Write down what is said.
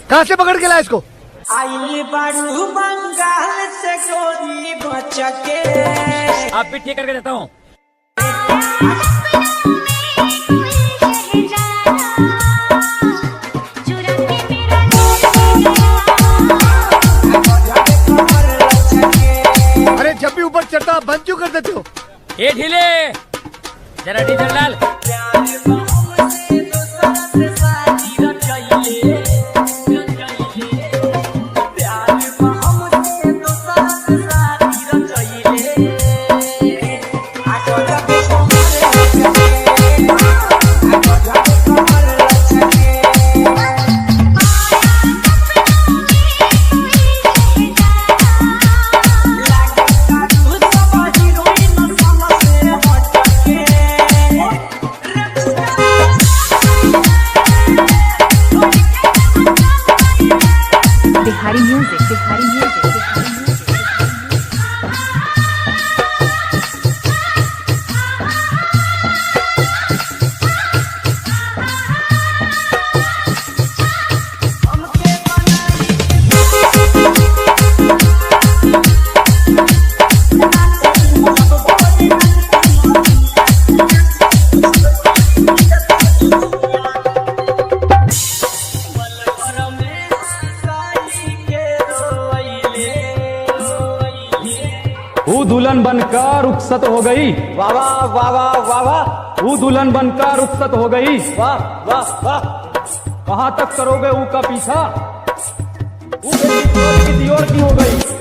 कहाँ से पकड़ के लाया इसको? आई बारू बंगाल से गोरी बचके। आप भी ठीक करके देता हूँ। अरे जब भी ऊपर चढ़ता बंद क्यों कर देते हो? ये ढीले जरा डीजल डाल। Bihari music, Bihari music, Bihari music. वो दुल्हन बनकर रुखसत हो गई। वाह वाह वाह वाह वाह वाह। वो दुल्हन बनकर रुखसत हो गई। वाह वाह वाह। कहाँ तक करोगे ऊ का पीछा? वो किसी और की हो गई।